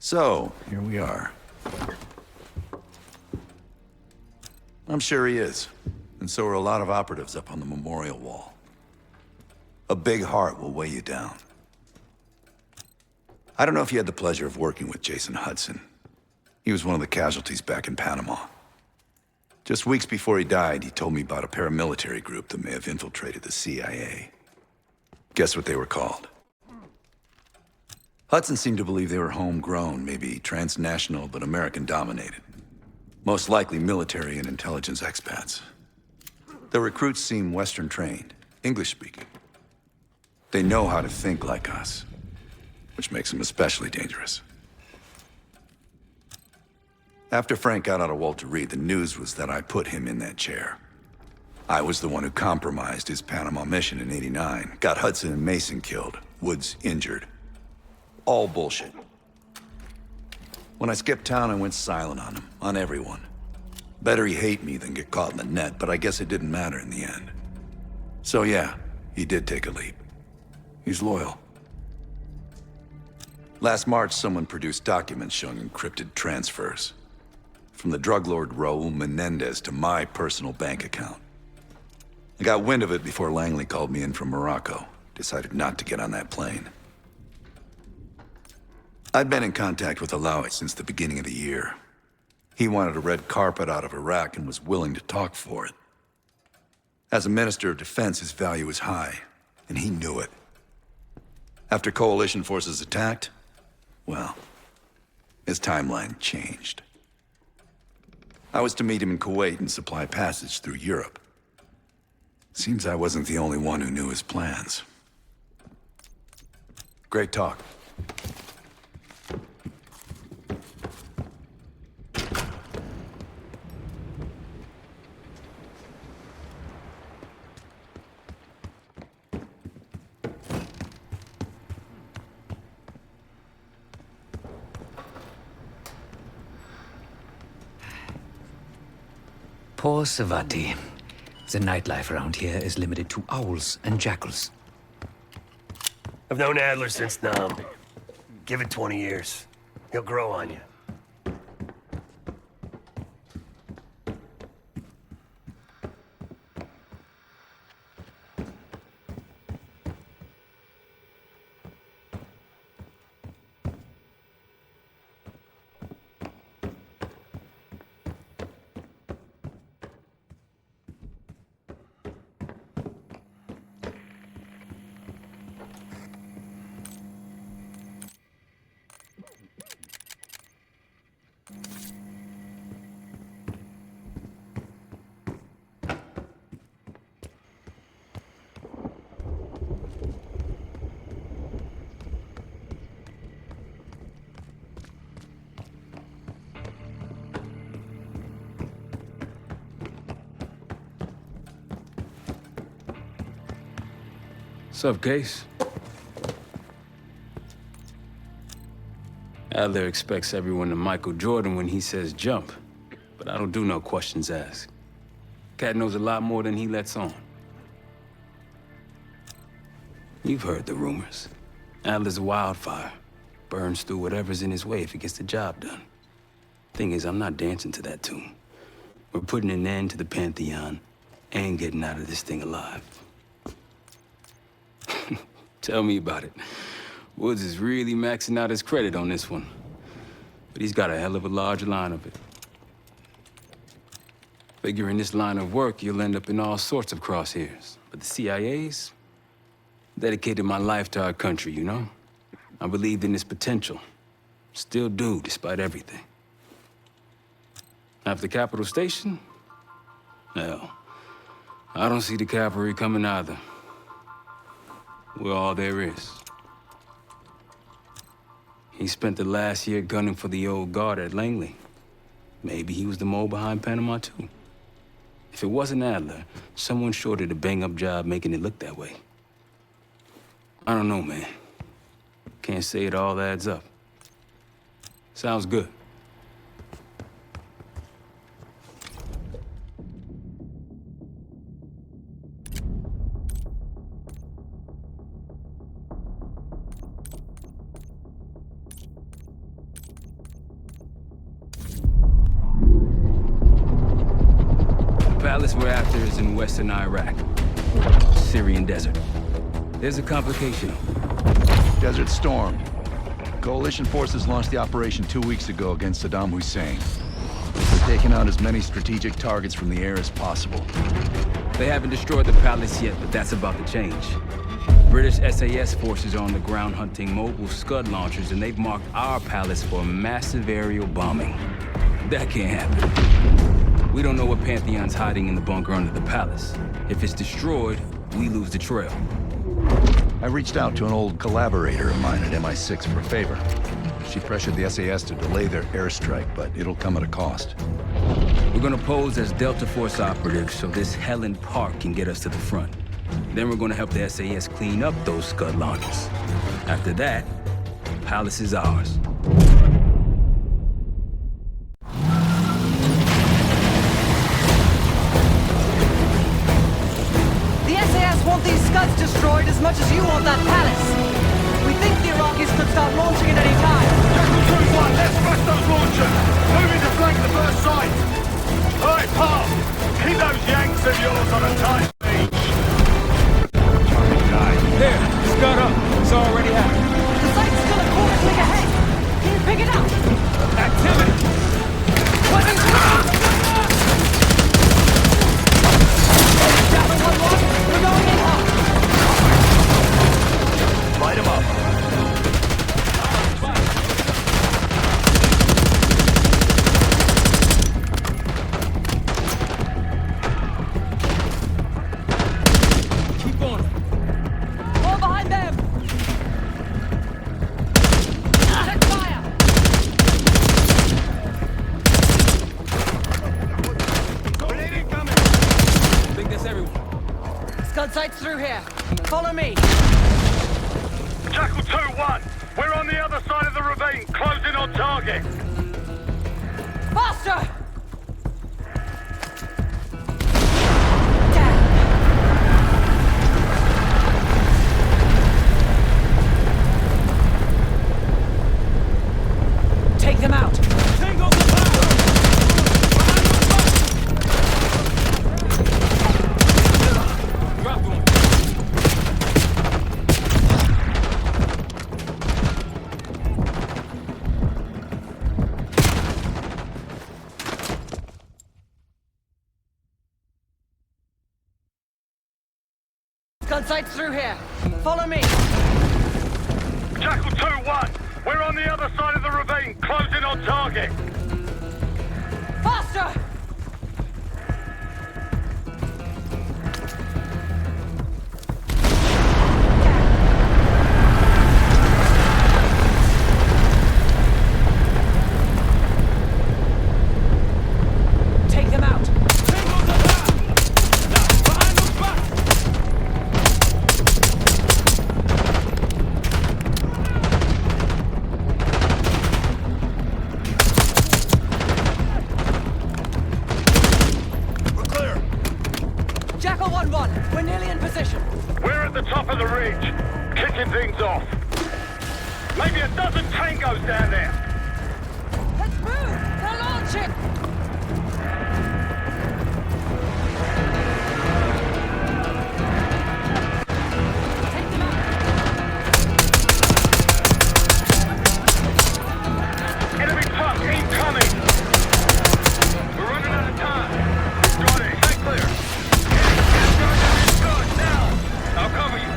So, here we are. I'm sure he is. And so are a lot of operatives up on the memorial wall. A big heart will weigh you down. I don't know if you had the pleasure of working with Jason Hudson. He was one of the casualties back in Panama. Just weeks before he died, he told me about a paramilitary group that may have infiltrated the CIA. Guess what they were called? Hudson seemed to believe they were homegrown, maybe transnational, but American-dominated. Most likely military and intelligence expats. The recruits seem Western-trained, English-speaking. They know how to think like us, which makes them especially dangerous. After Frank got out of Walter Reed, the news was that I put him in that chair. I was the one who compromised his Panama mission in '89, got Hudson and Mason killed, Woods injured. All bullshit. When I skipped town, I went silent on him, on everyone. Better he hate me than get caught in the net, but I guess it didn't matter in the end. So yeah, he did take a leap. He's loyal. Last March, someone produced documents showing encrypted transfers. From the drug lord Raul Menendez to my personal bank account. I got wind of it before Langley called me in from Morocco. Decided not to get on that plane. I'd been in contact with Alawi since the beginning of the year. He wanted a red carpet out of Iraq and was willing to talk for it. As a Minister of Defense, his value was high, and he knew it. After coalition forces attacked, well, his timeline changed. I was to meet him in Kuwait and supply passage through Europe. Seems I wasn't the only one who knew his plans. Great talk. Poor Savati. The nightlife around here is limited to owls and jackals. I've known Adler since Nam. Give it 20 years. He'll grow on you. Sup, Case? Adler expects everyone to Michael Jordan when he says jump, but I don't do no questions asked. Cat knows a lot more than he lets on. You've heard the rumors. Adler's a wildfire. Burns through whatever's in his way if he gets the job done. Thing is, I'm not dancing to that tune. We're putting an end to the Pantheon and getting out of this thing alive. Tell me about it. Woods is really maxing out his credit on this one. But he's got a hell of a large line of it. Figure in this line of work, you'll end up in all sorts of crosshairs. But the CIA's dedicated my life to our country, you know? I believed in its potential. Still do, despite everything. After Capital Station? Hell, I don't see the cavalry coming either. We're all there is. He spent the last year gunning for the old guard at Langley. Maybe he was the mole behind Panama, too. If it wasn't Adler, someone sure did a bang-up job making it look that way. I don't know, man. Can't say it all adds up. Sounds good. palace we're after is in western Iraq. Syrian desert. There's a complication. Desert Storm. Coalition forces launched the operation 2 weeks ago against Saddam Hussein. They're taking out as many strategic targets from the air as possible. They haven't destroyed the palace yet, but that's about to change. British SAS forces are on the ground hunting mobile Scud launchers, and they've marked our palace for massive aerial bombing. That can't happen. We don't know what Pantheon's hiding in the bunker under the palace. If it's destroyed, we lose the trail. I reached out to an old collaborator of mine at MI6 for a favor. She pressured the SAS to delay their airstrike, but it'll come at a cost. We're gonna pose as Delta Force operatives so this Helen Park can get us to the front. Then we're gonna help the SAS clean up those Scud launchers. After that, the palace is ours. The SAS want these Scuds destroyed as much as you want that palace. We think the Iraqis could start launching at any time. Jackal 2-1, let's smash those launchers! Moving to flank the first site! Alright, Park! Keep those Yanks of yours on a tight leash! There, Scud up. It's already happening. The site's still a quarter click ahead. Can you pick it up? Activity! Javelin 1-1, we're going in hot. Light 'em up! Keep on it. All behind them. Check fire. Grenade incoming! I think that's everyone. Scud site's through here. Follow me. Jackal 2-1, we're on the other side of the ravine, closing on target! Faster! Take them out. Drop one. Scud site's through here. Follow me. Jackal 2-1, we're on the other side of the ravine, closing on target! Faster! Take them out. We're clear! Jackal 1-1, we're nearly in position. We're at the top of the ridge, kicking things off. Maybe a dozen tangos down there. Let's move! They're launching! Take them out. Enemy truck incoming! We're running out of time. Got it. Stay clear. Get down there is good. Now! I'll cover you.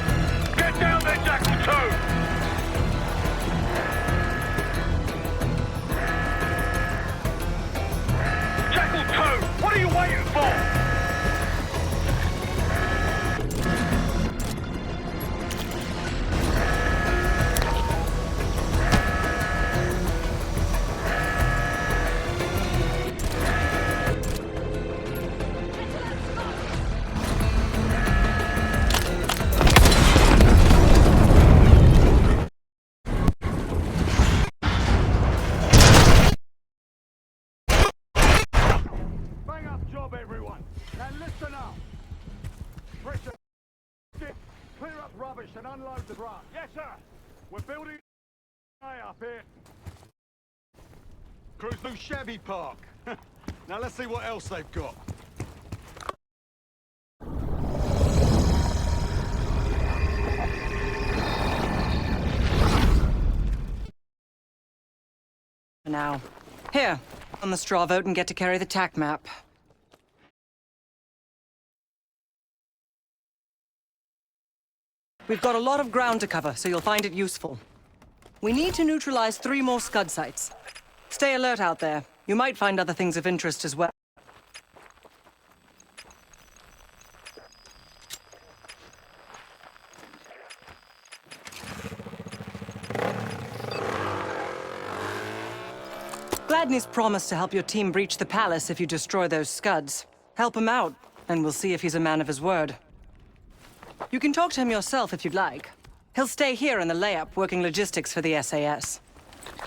Get down there, Jackal 2! Jackal 2! What are you waiting for? Bang up job, everyone. Now listen up. Pressure. Clear up rubbish and unload the brush. Yes, sir. We're building up here. Cruise through Shabby Park. Now let's see what else they've got. now. Here, on the straw vote and get to carry the TAC map. We've got a lot of ground to cover, so you'll find it useful. We need to neutralize 3 more Scud sites. Stay alert out there. You might find other things of interest as well. Gladney's promised to help your team breach the palace if you destroy those Scuds. Help him out, and we'll see if he's a man of his word. You can talk to him yourself if you'd like. He'll stay here in the layup, working logistics for the SAS.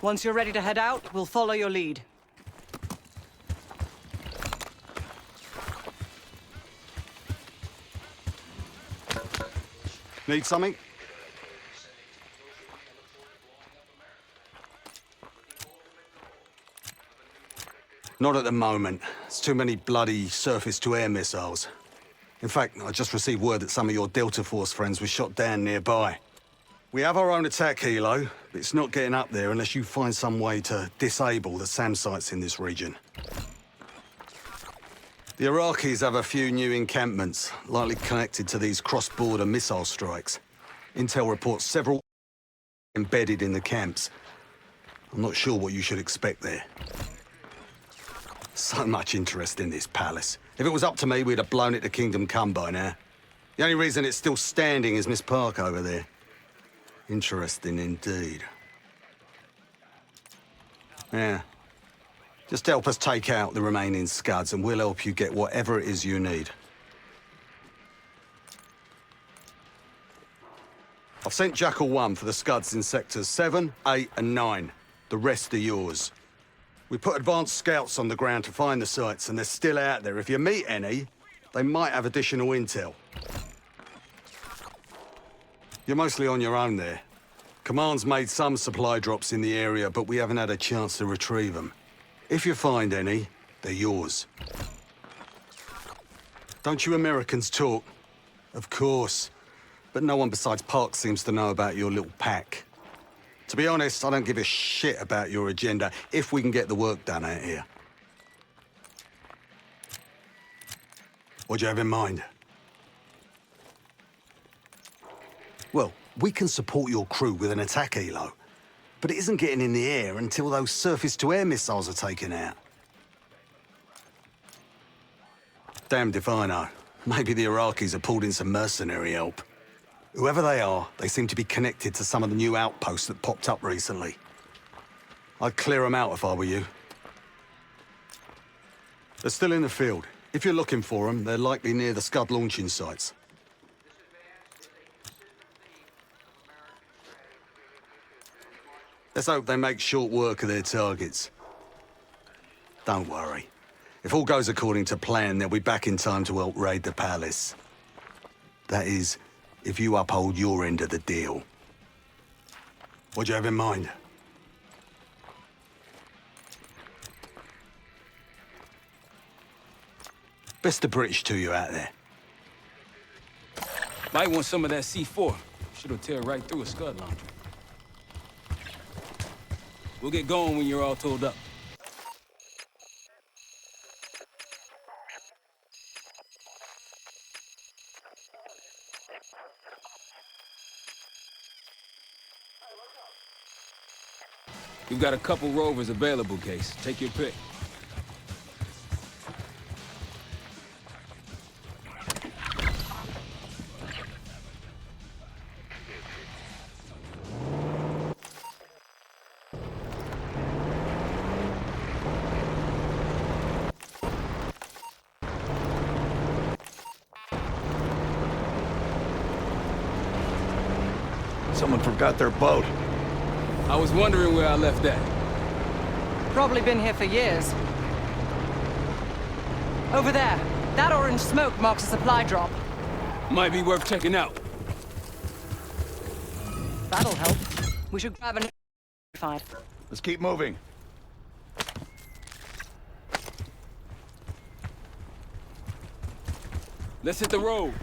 Once you're ready to head out, we'll follow your lead. Need something? Not at the moment. It's too many bloody surface-to-air missiles. In fact, I just received word that some of your Delta Force friends were shot down nearby. We have our own attack helo, but it's not getting up there unless you find some way to disable the SAM sites in this region. The Iraqis have a few new encampments, likely connected to these cross-border missile strikes. Intel reports several embedded in the camps. I'm not sure what you should expect there. So much interest in this palace. If it was up to me, we'd have blown it to Kingdom Come by now. The only reason it's still standing is Miss Park over there. Interesting indeed. Yeah. Just help us take out the remaining Scuds and we'll help you get whatever it is you need. I've sent Jackal 1 for the Scuds in sectors 7, 8 and 9. The rest are yours. We put advanced scouts on the ground to find the sites, and they're still out there. If you meet any, they might have additional intel. You're mostly on your own there. Command's made some supply drops in the area, but we haven't had a chance to retrieve them. If you find any, they're yours. Don't you Americans talk? Of course. But no one besides Park seems to know about your little pack. To be honest, I don't give a shit about your agenda if we can get the work done out here. What do you have in mind? Well, we can support your crew with an attack helo, but it isn't getting in the air until those surface-to-air missiles are taken out. Damned if I know. Maybe the Iraqis have pulled in some mercenary help. Whoever they are, they seem to be connected to some of the new outposts that popped up recently. I'd clear them out if I were you. They're still in the field. If you're looking for them, they're likely near the Scud launching sites. Let's hope they make short work of their targets. Don't worry. If all goes according to plan, they'll be back in time to help raid the palace. That is, if you uphold your end of the deal. What do you have in mind? Best of British to you out there. Might want some of that C4. Shit'll tear right through a Scud launcher. We'll get going when you're all tooled up. We've got a couple rovers available, Case. Take your pick. Someone forgot their boat. I was wondering where I left that. Probably been here for years. Over there. That orange smoke marks a supply drop. Might be worth checking out. That'll help. We should grab an... Fine. Let's keep moving. Let's hit the road.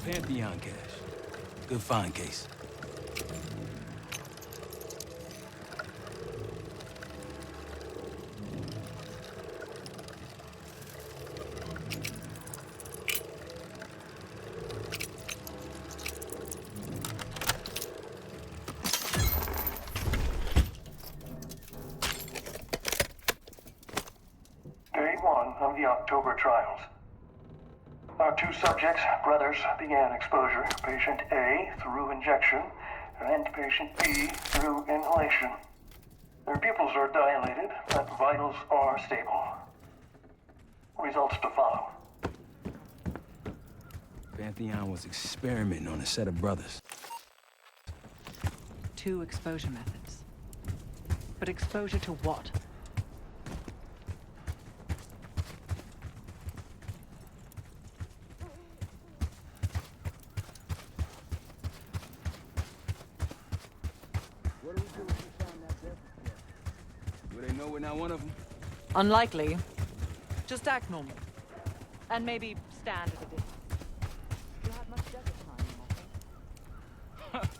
Pantheon cache. Good find, Case. Day 1 of the October trials. Our two subjects, brothers, began exposure. Patient A through injection, and patient B through inhalation. Their pupils are dilated, but vitals are stable. Results to follow. Pantheon was experimenting on a set of brothers. 2 exposure methods. But exposure to what? What do we do if we find that desert? Do they know we're not one of them? Unlikely. Just act normal. And maybe stand at a distance. You have much desert time, I think.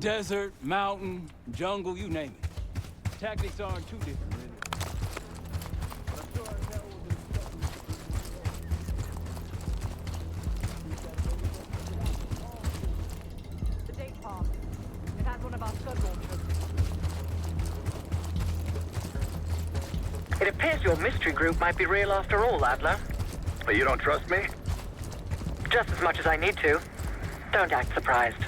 Desert, mountain, jungle, you name it. Tactics aren't too different, really. But I'm sure as hell we'll do The date palm. It has one of our scud launchers. It appears your mystery group might be real after all, Adler. But you don't trust me? Just as much as I need to. Don't act surprised.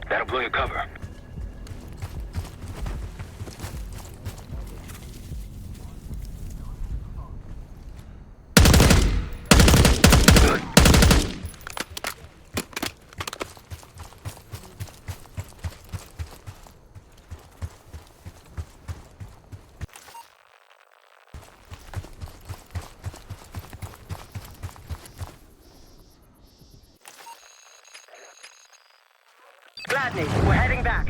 That'll blow your cover. Good. Gladney, we're heading back.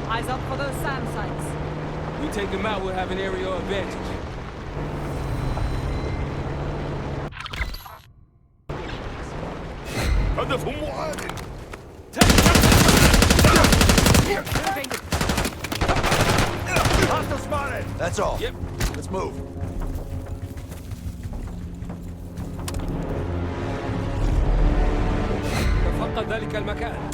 Eyes up for those SAM sites. We take them out, we'll have an aerial advantage. Hostile spotted! That's all. Yep. Let's move. تفقد ذلك المكان.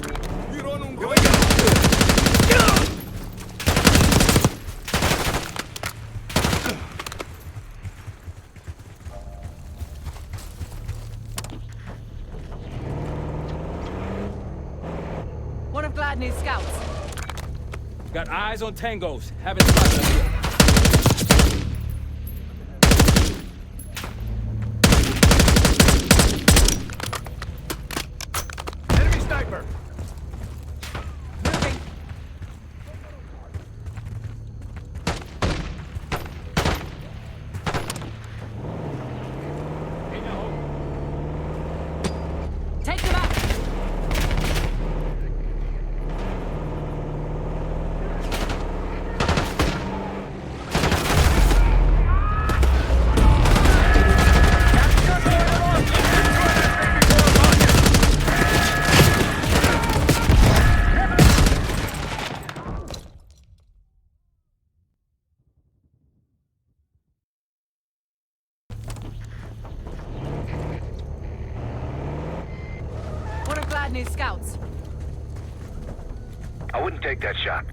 One of Gladney's scouts. Got eyes on tangos. Haven't spotted them yet. Enemy sniper! Moving. Take them out! One of Gladney's scouts. I wouldn't take that shot.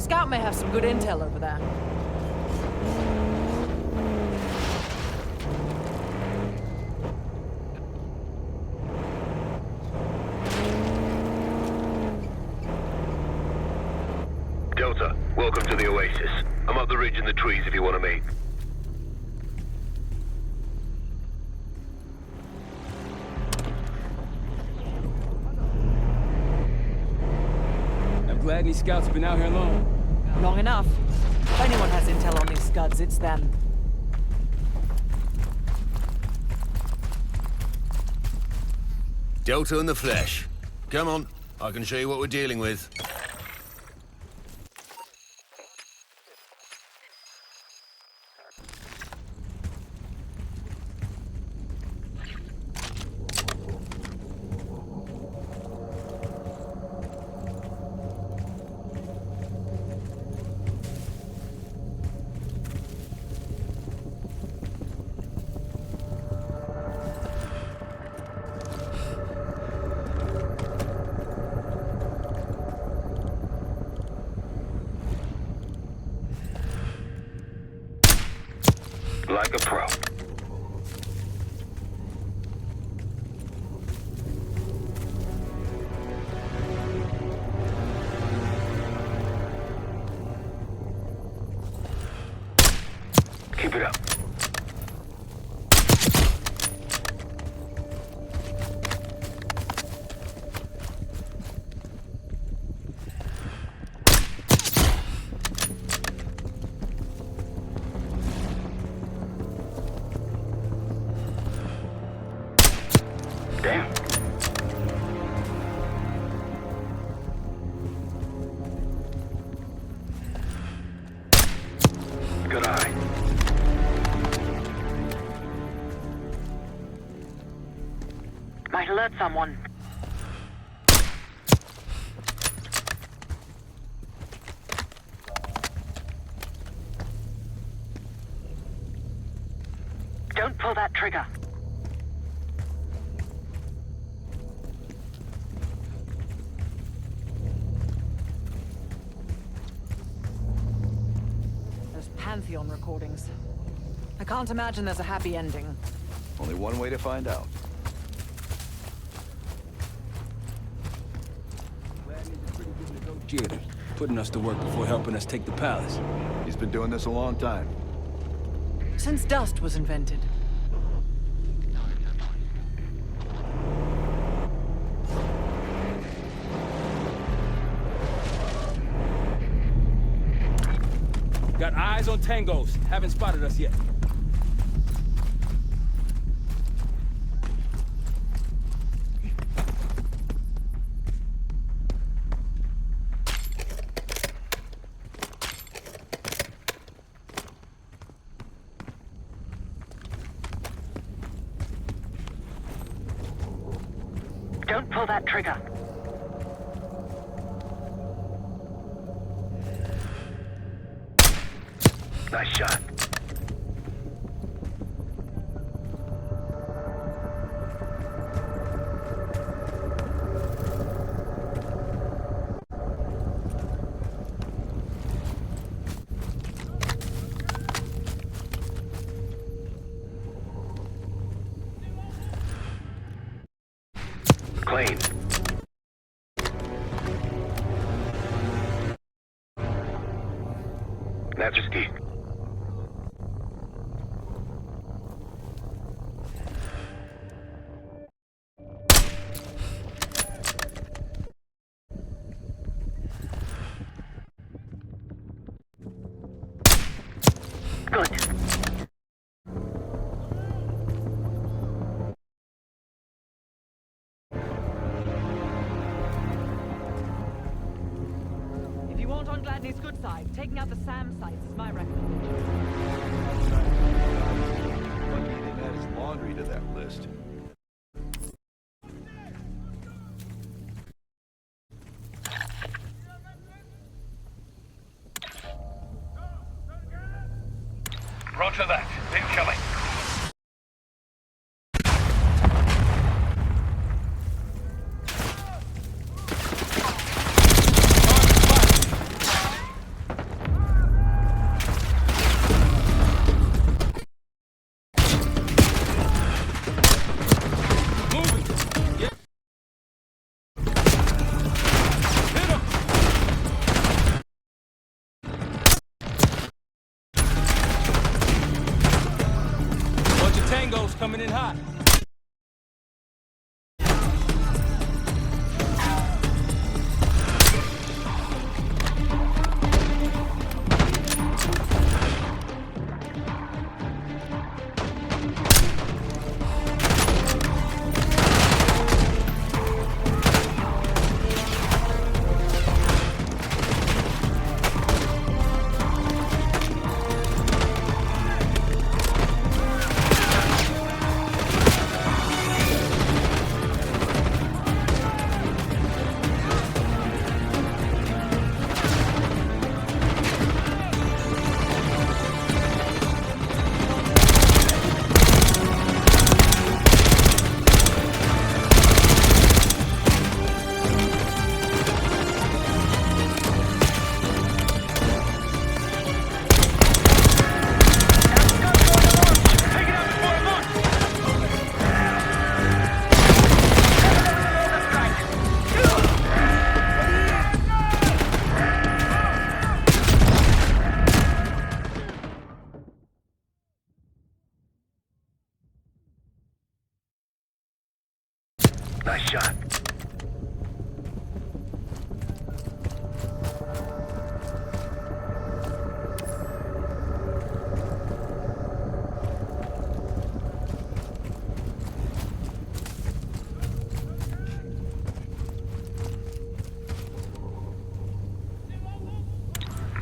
Scout may have some good intel over there. Delta, welcome to the Oasis. I'm up the ridge in the trees if you want to meet. I'm glad these scouts been out here long. Long enough. If anyone has intel on these scuds, it's them. Delta in the flesh. Come on, I can show you what we're dealing with. Like a pro. Keep it up. Damn. Good eye. Might alert someone. Don't pull that trigger. Those Pantheon recordings. I can't imagine there's a happy ending. Only one way to find out. Negotiator, putting us to work before helping us take the palace. He's been doing this a long time. Since dust was invented. Got eyes on tangos. Haven't spotted us yet. Don't pull that trigger. Nice shot. Clean. That's just deep. Good. If you want on Gladney's good side, taking out the SAM sites is my recommendation. One thing add his laundry to that list. Roger that. Incoming. Nice shot.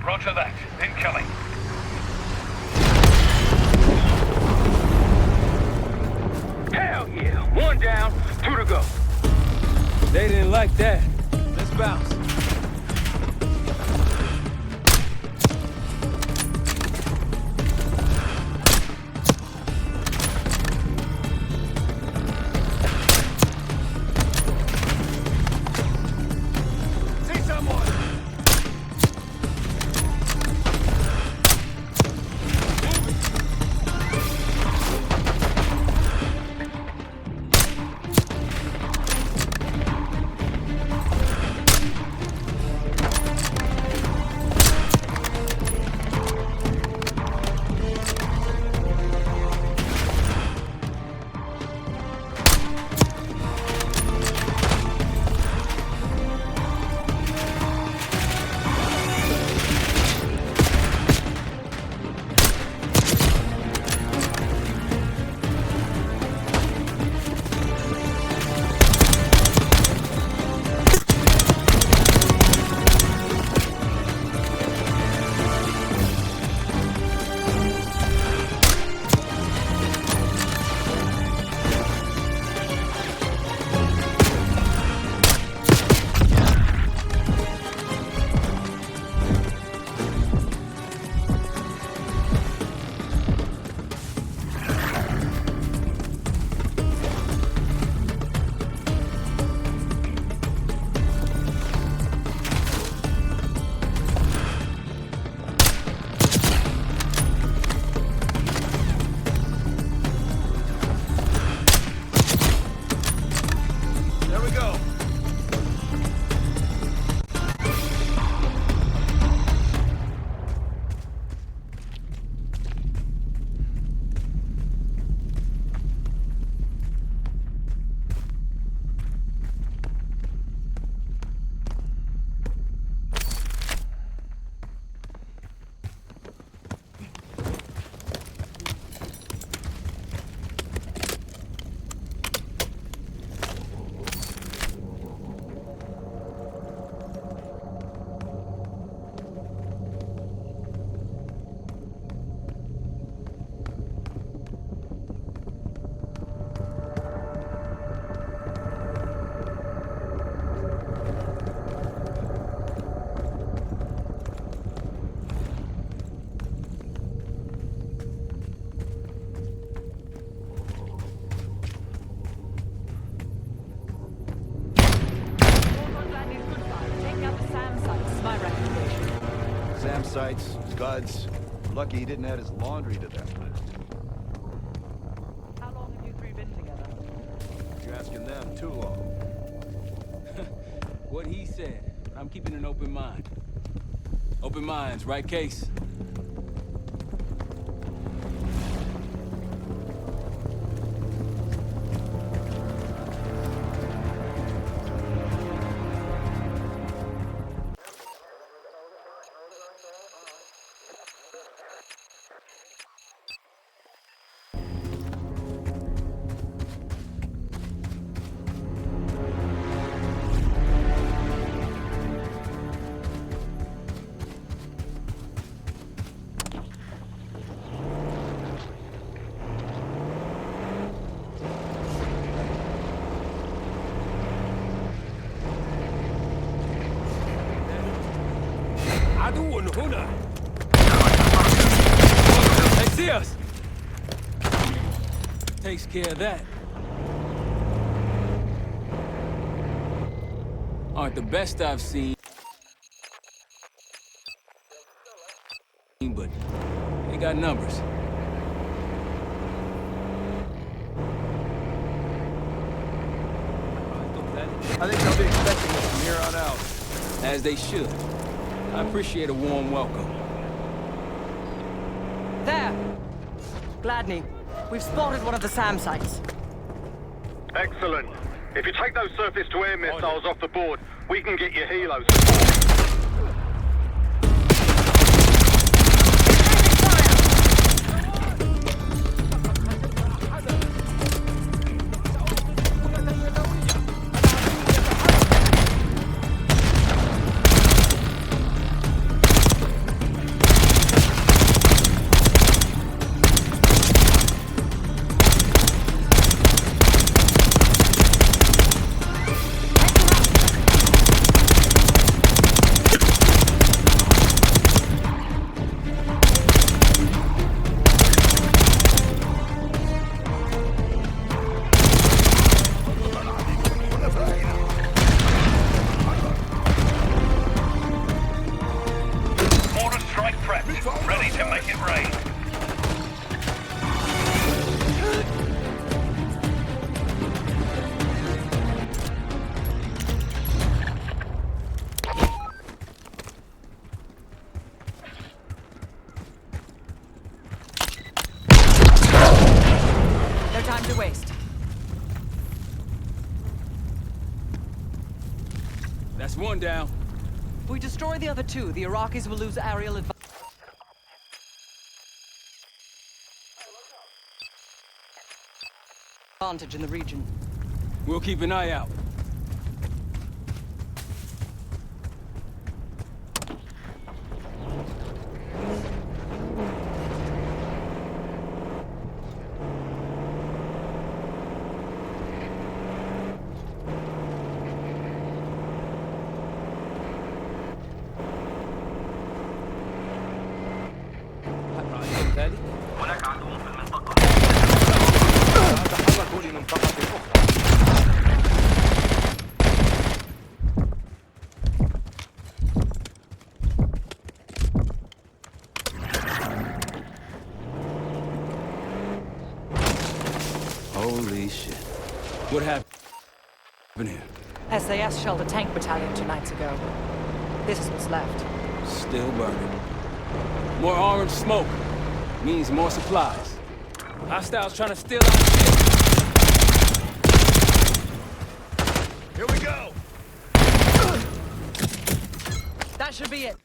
Roger that. Incoming. Hell yeah. One down, two to go. They didn't like that. Let's bounce. See someone. There we go. Sam sights, scuds. Lucky he didn't add his laundry to that list. How long have you three been together? You're asking them too long. What he said. I'm keeping an open mind. Open minds, right, Case? عدو هنا. They see us! Takes care of that. Aren't the best I've seen, but they got numbers. I think they'll be expecting us from here on out. As they should. I appreciate a warm welcome. There! Gladney, we've spotted one of the SAM sites. Excellent. If you take those surface-to-air missiles off the board, we can get your helos. That's one down. If we destroy the other two, the Iraqis will lose aerial advantage in the region. We'll keep an eye out. Holy shit. What happened here? SAS shelled a tank battalion 2 nights ago. This is what's left. Still burning. More orange smoke. Means more supplies. Hostiles trying to steal our shit. Here we go! That should be it.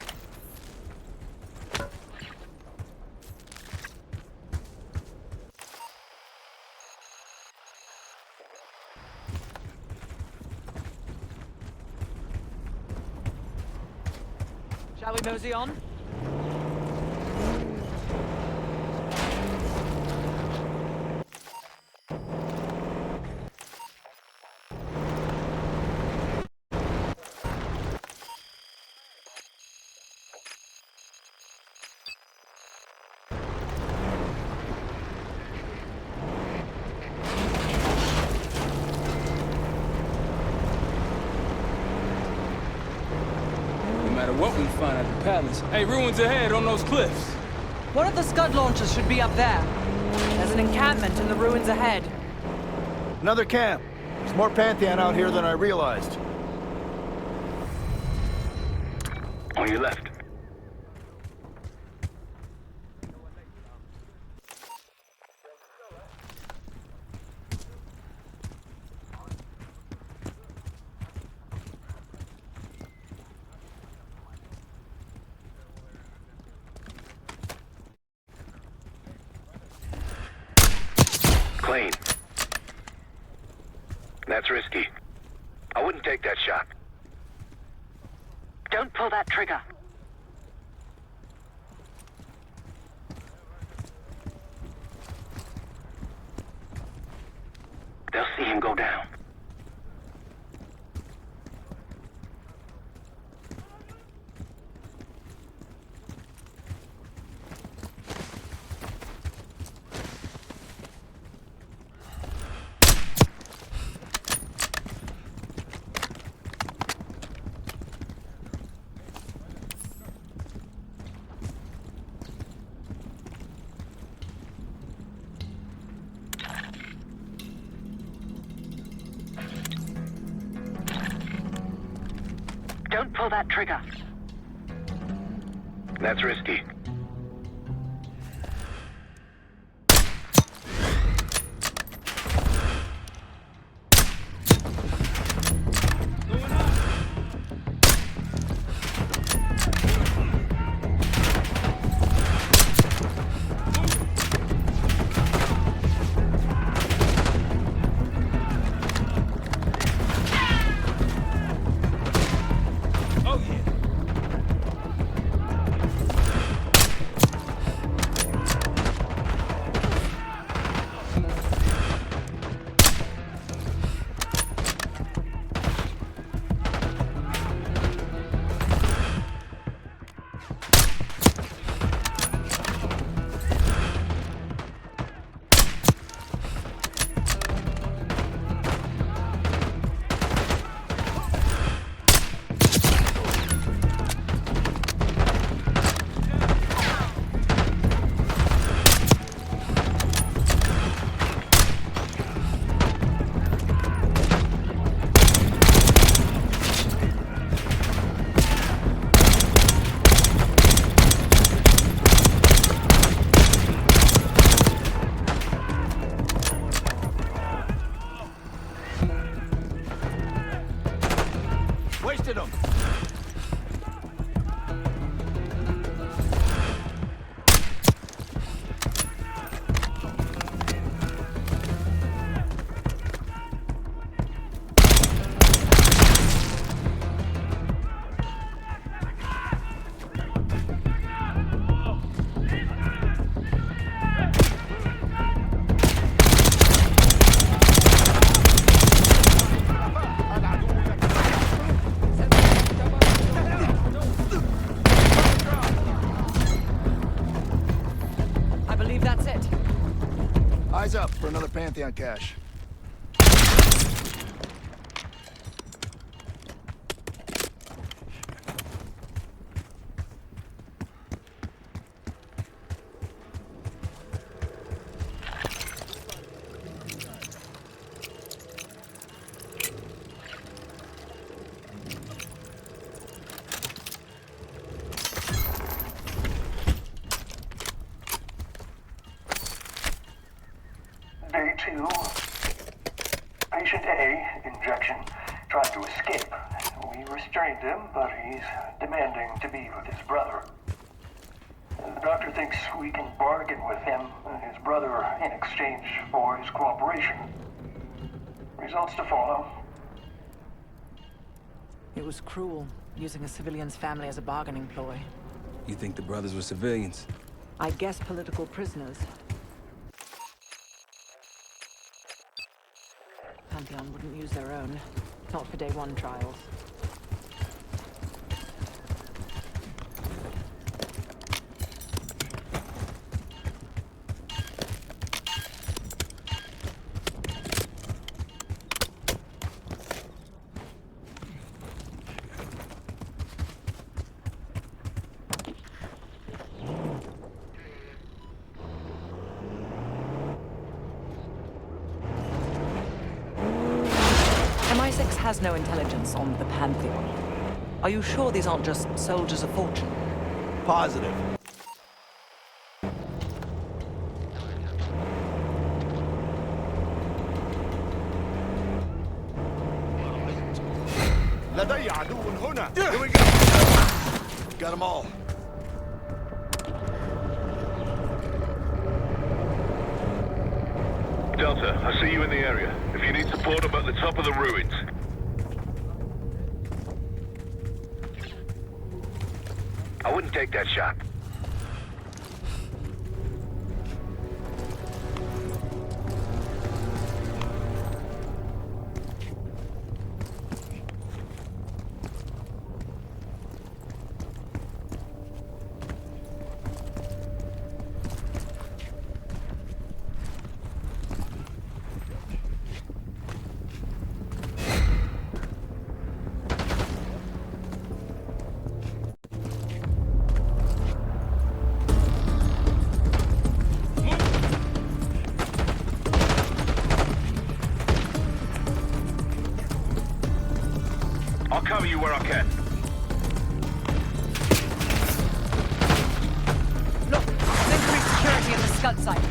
Shall we mosey on? What we find at the palace. Hey, ruins ahead on those cliffs. One of the Scud launchers should be up there. There's an encampment in the ruins ahead. Another camp. There's more Pantheon out here than I realized. On your left. Clean. That's risky. I wouldn't take that shot. Don't pull that trigger. They'll see him go down. Don't pull that trigger. That's risky. busted him! I believe that's it. Eyes up for another Pantheon cache. Day 2. Patient A, injection, tried to escape. We restrained him, but he's demanding to be with his brother. The doctor thinks we can bargain with him and his brother in exchange for his cooperation. Results to follow. It was cruel, using a civilian's family as a bargaining ploy. You think the brothers were civilians? I guess political prisoners. Pantheon wouldn't use their own. Not for day 1 trials. MI6 has no intelligence on the Pantheon. Are you sure these aren't just soldiers of fortune? Positive. لدي عدو هنا. Here we go. Got them all. Delta, I see you in the area. If you need support, I'm at the top of the ruins. I wouldn't take that shot. I'll cover you where I can. Look, there's increased security at the Scud site.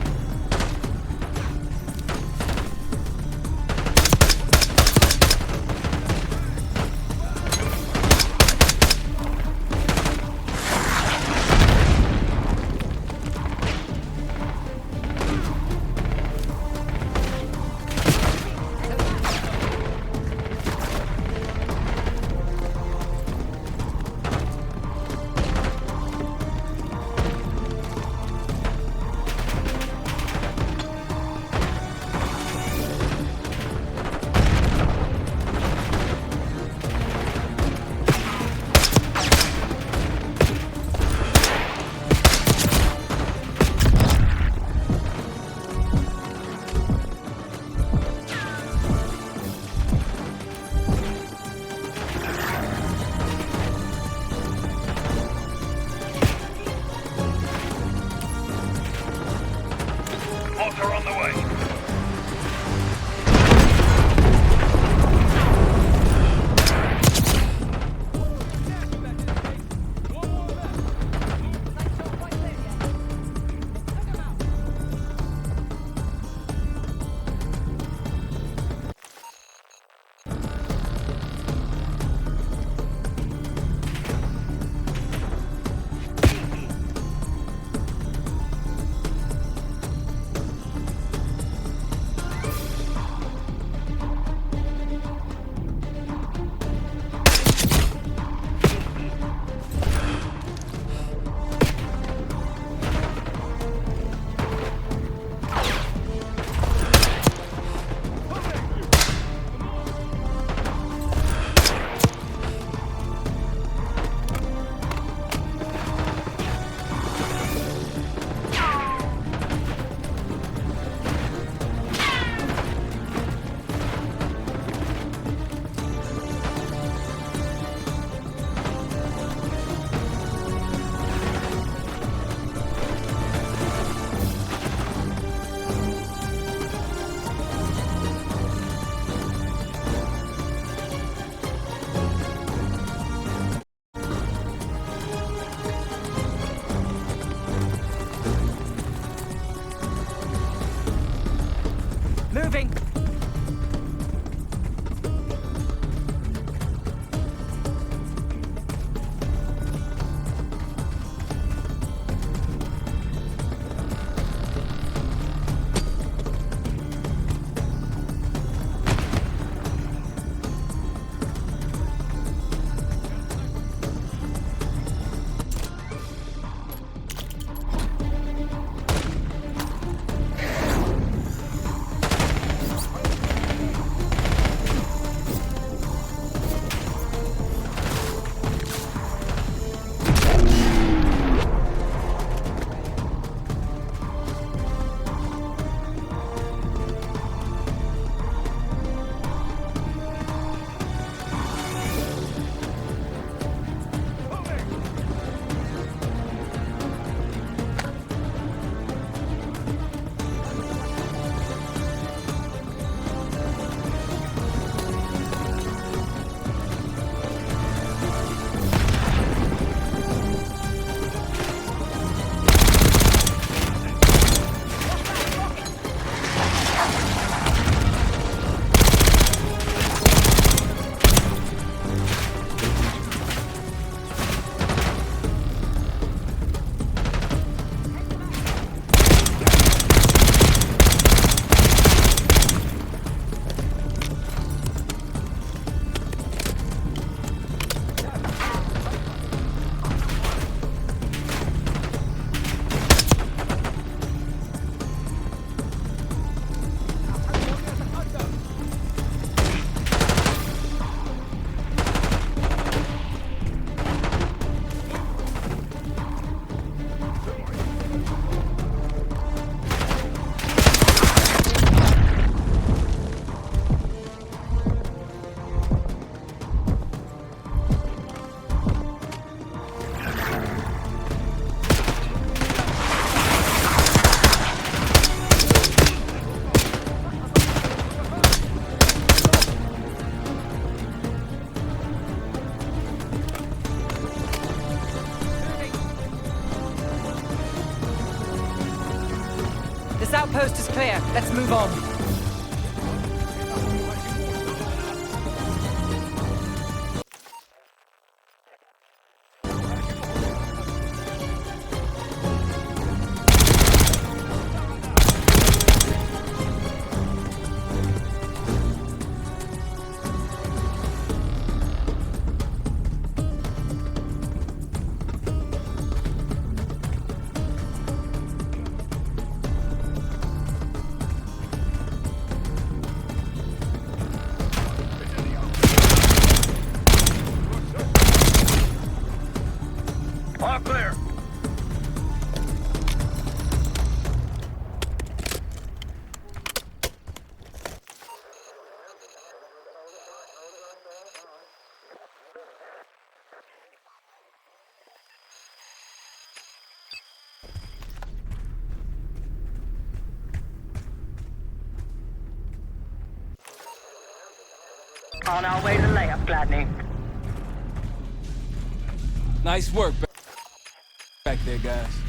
outpost is clear. Let's move on. All clear. On our way to layup, Gladney. Nice work back there, guys.